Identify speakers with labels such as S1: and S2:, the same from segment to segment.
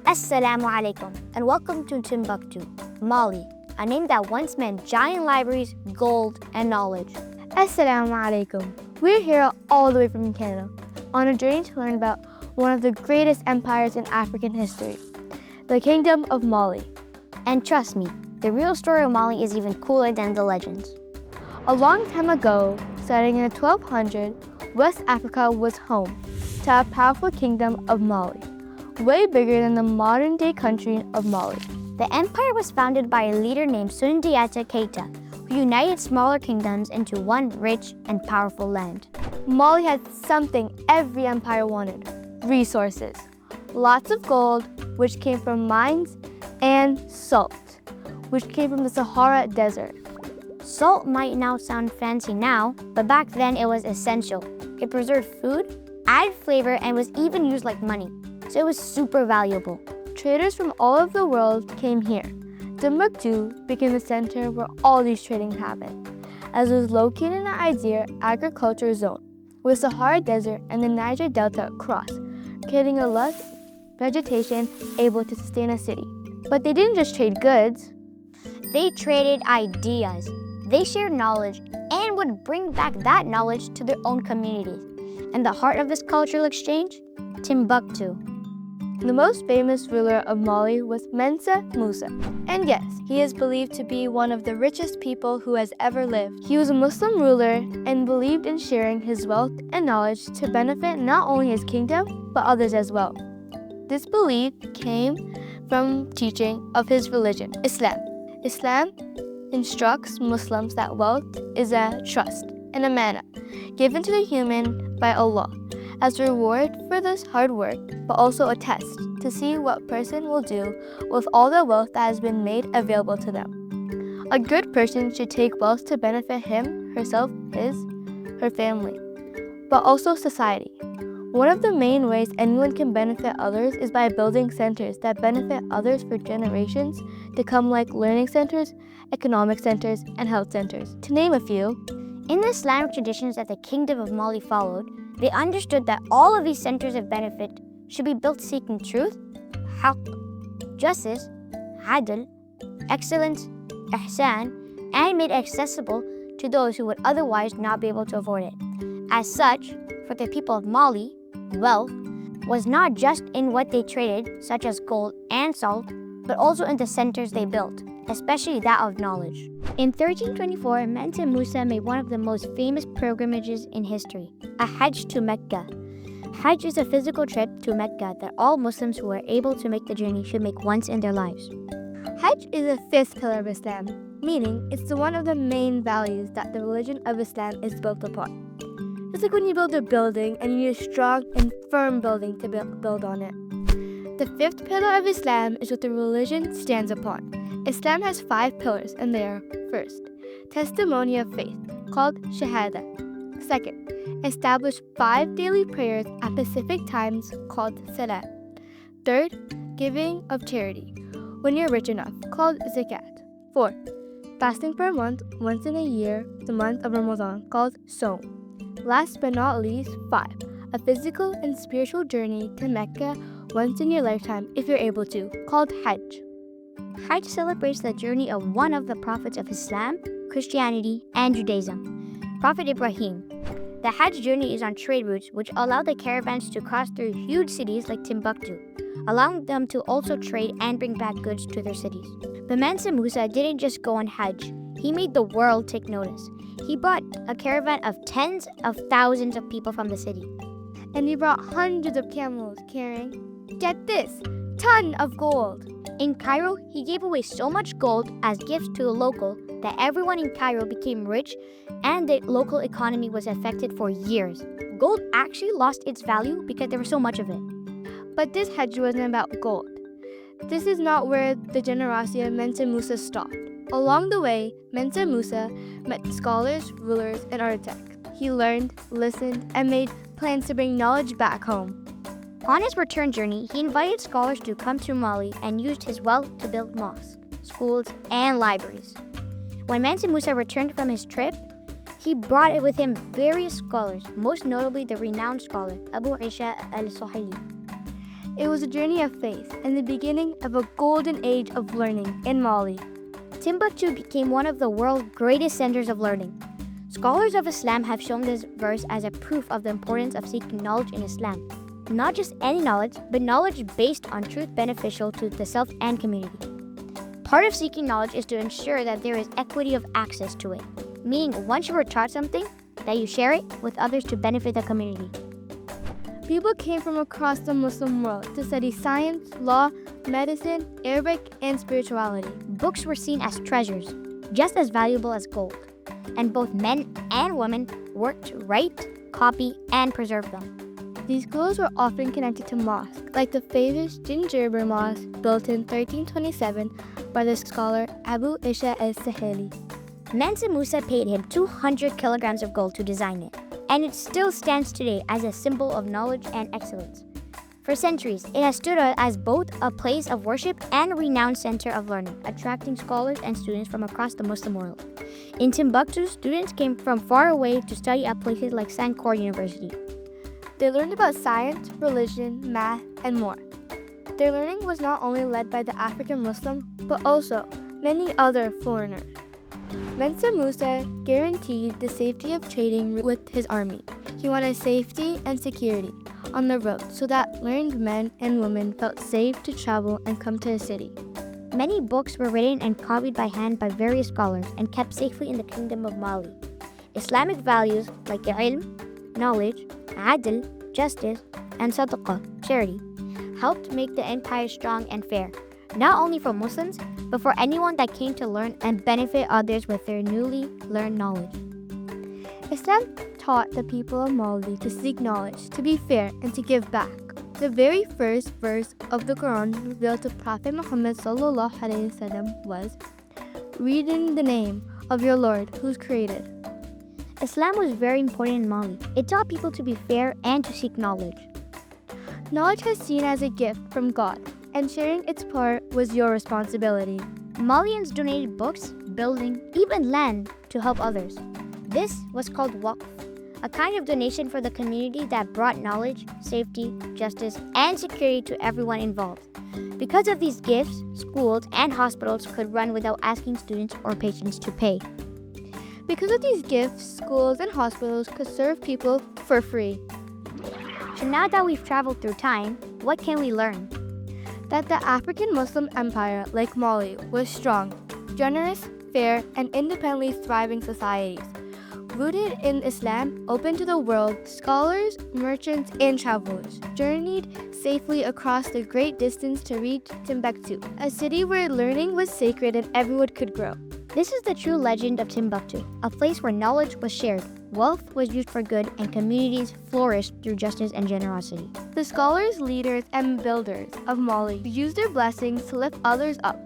S1: Assalamu alaikum and welcome to Timbuktu, Mali, a name that once meant giant libraries, gold, and knowledge.
S2: Assalamu alaikum. We're here all the way from Canada on a journey to learn about one of the greatest empires in African history, the Kingdom of Mali.
S1: And trust me, the real story of Mali is even cooler than the legends.
S2: A long time ago, starting in the 1200s, West Africa was home to a powerful kingdom of Mali, way bigger than the modern-day country of Mali.
S1: The empire was founded by a leader named Sundiata Keita, who united smaller kingdoms into one rich and powerful land.
S2: Mali had something every empire wanted: resources. Lots of gold, which came from mines, and salt, which came from the Sahara Desert.
S1: Salt might now sound fancy now, but back then it was essential. It preserved food, added flavor, and was even used like money, so it was super valuable.
S2: Traders from all over the world came here. Timbuktu became the center where all these trading happened, as it was located in an ideal agriculture zone, with Sahara Desert and the Niger Delta cross, creating a lush vegetation able to sustain a city. But they didn't just trade goods.
S1: They traded ideas. They shared knowledge and would bring back that knowledge to their own communities. And the heart of this cultural exchange? Timbuktu.
S2: The most famous ruler of Mali was Mansa Musa. And yes, he is believed to be one of the richest people who has ever lived. He was a Muslim ruler and believed in sharing his wealth and knowledge to benefit not only his kingdom, but others as well. This belief came from teaching of his religion, Islam. Islam instructs Muslims that wealth is a trust and a manna given to the human by Allah as a reward for this hard work, but also a test to see what person will do with all the wealth that has been made available to them. A good person should take wealth to benefit him, herself, her family, but also society. One of the main ways anyone can benefit others is by building centers that benefit others for generations to come, like learning centers, economic centers, and health centers, to name a few.
S1: In the Islamic traditions that the Kingdom of Mali followed, they understood that all of these centers of benefit should be built seeking truth, haqq, justice, adl, excellence, ihsan, and made accessible to those who would otherwise not be able to afford it. As such, for the people of Mali, wealth was not just in what they traded, such as gold and salt, but also in the centers they built, especially that of knowledge. In 1324, Mansa Musa made one of the most famous pilgrimages in history, a Hajj to Mecca. Hajj is a physical trip to Mecca that all Muslims who are able to make the journey should make once in their lives.
S2: Hajj is the fifth pillar of Islam, meaning it's one of the main values that the religion of Islam is built upon. It's like when you build a building and you need a strong and firm building to build on it. The fifth pillar of Islam is what the religion stands upon. Islam has 5 pillars, and they are: first, testimony of faith, called Shahada. Second, establish 5 daily prayers at specific times, called Salah. Third, giving of charity, when you're rich enough, called Zakat. Fourth, fasting for a month once in a year, the month of Ramadan, called Saum. Last but not least, 5, a physical and spiritual journey to Mecca once in your lifetime, if you're able to, called Hajj.
S1: Hajj celebrates the journey of one of the prophets of Islam, Christianity, and Judaism, Prophet Ibrahim. The Hajj journey is on trade routes which allow the caravans to cross through huge cities like Timbuktu, allowing them to also trade and bring back goods to their cities. But Mansa Musa didn't just go on Hajj, he made the world take notice. He brought a caravan of tens of thousands of people from the city.
S2: And he brought hundreds of camels carrying, get this, ton of gold.
S1: In Cairo, he gave away so much gold as gifts to the local that everyone in Cairo became rich and the local economy was affected for years. Gold actually lost its value because there was so much of it.
S2: But this Hajj wasn't about gold. This is not where the generosity of Mansa Musa stopped. Along the way, Mansa Musa met scholars, rulers, and architects. He learned, listened, and made plans to bring knowledge back home.
S1: On his return journey, he invited scholars to come to Mali and used his wealth to build mosques, schools, and libraries. When Mansa Musa returned from his trip, he brought with him various scholars, most notably the renowned scholar Abu Isha al-Suhaili.
S2: It was a journey of faith and the beginning of a golden age of learning in Mali.
S1: Timbuktu became one of the world's greatest centers of learning. Scholars of Islam have shown this verse as a proof of the importance of seeking knowledge in Islam. Not just any knowledge, but knowledge based on truth beneficial to the self and community. Part of seeking knowledge is to ensure that there is equity of access to it, meaning once you were taught something, that you share it with others to benefit the community.
S2: People came from across the Muslim world to study science, law, medicine, Arabic, and spirituality.
S1: Books were seen as treasures, just as valuable as gold, and both men and women worked to write, copy, and preserve them.
S2: These schools were often connected to mosques, like the famous Gingerbread Mosque built in 1327 by the scholar Abu Isha al-Saheli.
S1: Mansa Musa paid him 200 kilograms of gold to design it, and it still stands today as a symbol of knowledge and excellence. For centuries, it has stood as both a place of worship and a renowned center of learning, attracting scholars and students from across the Muslim world. In Timbuktu, students came from far away to study at places like Sankore University.
S2: They learned about science, religion, math, and more. Their learning was not only led by the African Muslim, but also many other foreigners. Mansa Musa guaranteed the safety of trading with his army. He wanted safety and security on the road so that learned men and women felt safe to travel and come to the city.
S1: Many books were written and copied by hand by various scholars and kept safely in the Kingdom of Mali. Islamic values like ilm, knowledge, adl, justice, and sadaqah, charity, helped make the empire strong and fair, not only for Muslims, but for anyone that came to learn and benefit others with their newly learned knowledge.
S2: Islam taught the people of Mali to seek knowledge, to be fair, and to give back. The very first verse of the Quran revealed to Prophet Muhammad ﷺ was, "Read in the name of your Lord who's created."
S1: Islam was very important in Mali. It taught people to be fair and to seek knowledge.
S2: Knowledge was seen as a gift from God, and sharing its part was your responsibility.
S1: Malians donated books, buildings, even land to help others. This was called waqf, a kind of donation for the community that brought knowledge, safety, justice, and security to everyone involved. Because of these gifts, schools and hospitals could run without asking students or patients to pay.
S2: Because of these gifts, schools and hospitals could serve people for free.
S1: So now that we've traveled through time, what can we learn?
S2: That the African Muslim empire, like Mali, was strong, generous, fair, and independently thriving societies. Rooted in Islam, open to the world, scholars, merchants, and travelers journeyed safely across the great distance to reach Timbuktu, a city where learning was sacred and everyone could grow.
S1: This is the true legend of Timbuktu, a place where knowledge was shared, wealth was used for good, and communities flourished through justice and generosity.
S2: The scholars, leaders, and builders of Mali used their blessings to lift others up.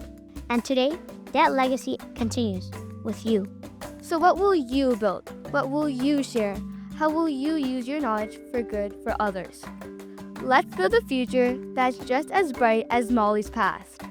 S1: And today, that legacy continues with you.
S2: So what will you build? What will you share? How will you use your knowledge for good for others? Let's build a future that's just as bright as Mali's past.